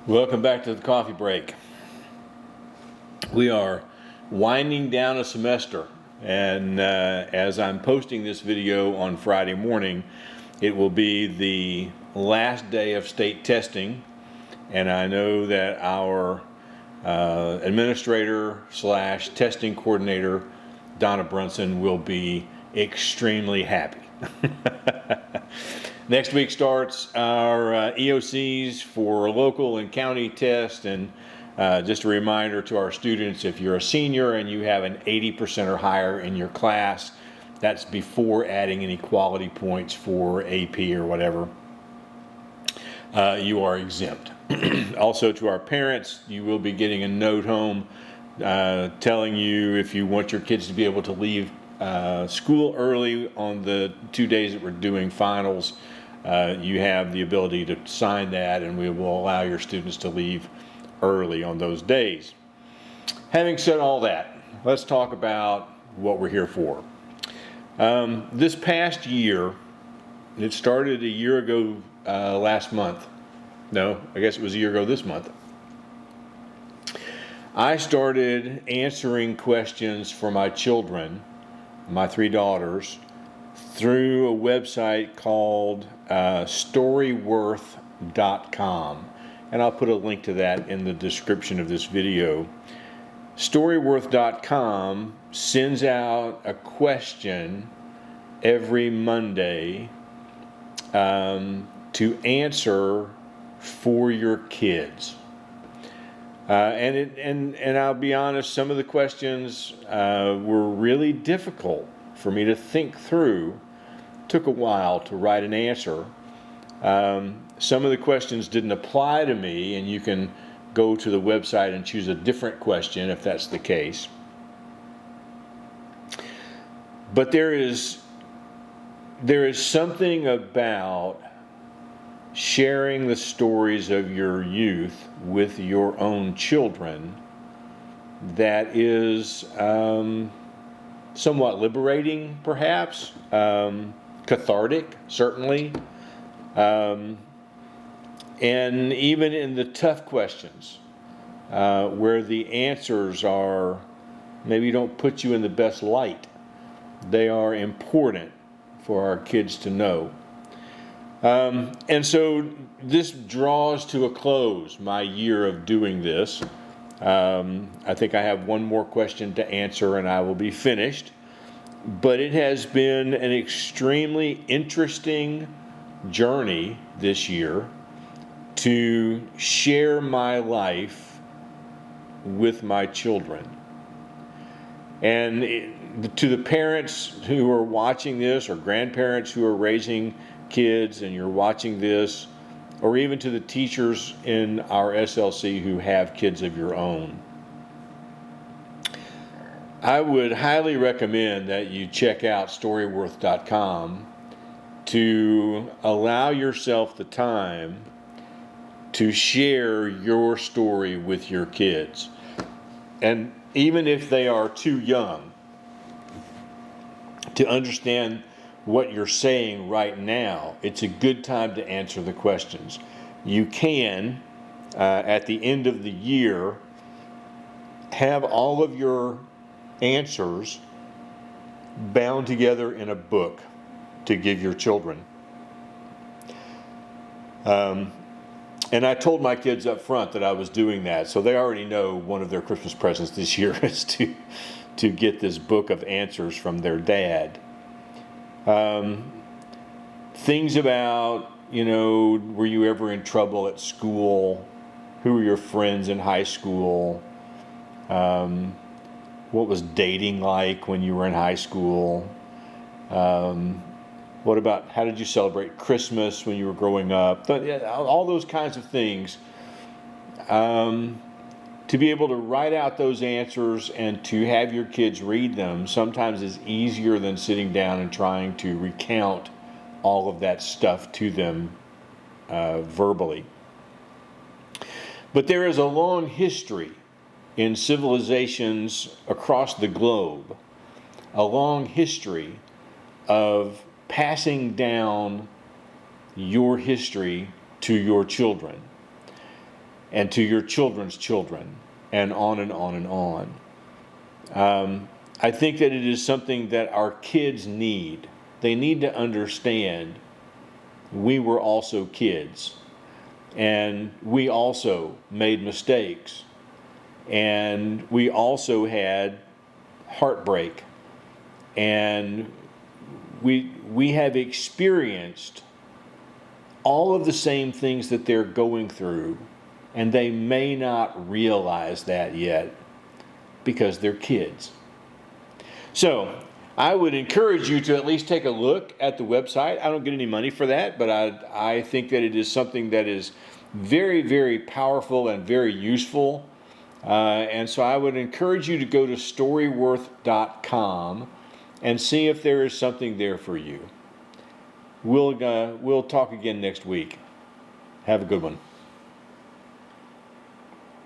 Welcome back to the coffee break. We are winding down a semester, and as I'm posting this video on Friday morning, it will be the last day of state testing, and I know that our administrator / testing coordinator, Donna Brunson, will be extremely happy. Next week starts our EOCs for local and county tests, and just a reminder to our students, if you're a senior and you have an 80% or higher in your class, that's before adding any quality points for AP or whatever, you are exempt. Also, to our parents, you will be getting a note home telling you if you want your kids to be able to leave school early on the 2 days that we're doing finals. You have the ability to sign that, and we will allow your students to leave early on those days. Having said all that, let's talk about what we're here for. This past year, it started a year ago last month. No, I guess it was a year ago this month. I started answering questions for my children, my 3 daughters, through a website called storyworth.com, and I'll put a link to that in the description of this video. Storyworth.com sends out a question every Monday to answer for your kids. And I'll be honest, some of the questions were really difficult for me to think through. Took a while to write an answer. Some of the questions didn't apply to me, and you can go to the website and choose a different question if that's the case. But there is something about sharing the stories of your youth with your own children that is somewhat liberating, perhaps, cathartic, certainly, and even in the tough questions where the answers are maybe don't put you in the best light, they are important for our kids to know. And so this draws to a close, my year of doing this. I think I have one more question to answer and I will be finished. But it has been an extremely interesting journey this year to share my life with my children. And to the parents who are watching this, or grandparents who are raising kids and you're watching this, or even to the teachers in our SLC who have kids of your own, I would highly recommend that you check out storyworth.com to allow yourself the time to share your story with your kids. And even if they are too young to understand what you're saying right now, it's a good time to answer the questions. You can, at the end of the year, have all of your answers bound together in a book to give your children. And I told my kids up front that I was doing that, so they already know one of their Christmas presents this year is to get this book of answers from their dad. Things about, were you ever in trouble at school? Who were your friends in high school? What was dating like when you were in high school? What about how did you celebrate Christmas when you were growing up? All those kinds of things. To be able to write out those answers and to have your kids read them sometimes is easier than sitting down and trying to recount all of that stuff to them verbally. But there is a long history in civilizations across the globe, a long history of passing down your history to your children. and to your children's children, and on and on and on. I think that it is something that our kids need. They need to understand we were also kids, and we also made mistakes, and we also had heartbreak, and we have experienced all of the same things that they're going through, and they may not realize that yet because they're kids. So I would encourage you to at least take a look at the website. I don't get any money for that, but I think that it is something that is very, very powerful and very useful. And so I would encourage you to go to storyworth.com and see if there is something there for you. We'll talk again next week. Have a good one.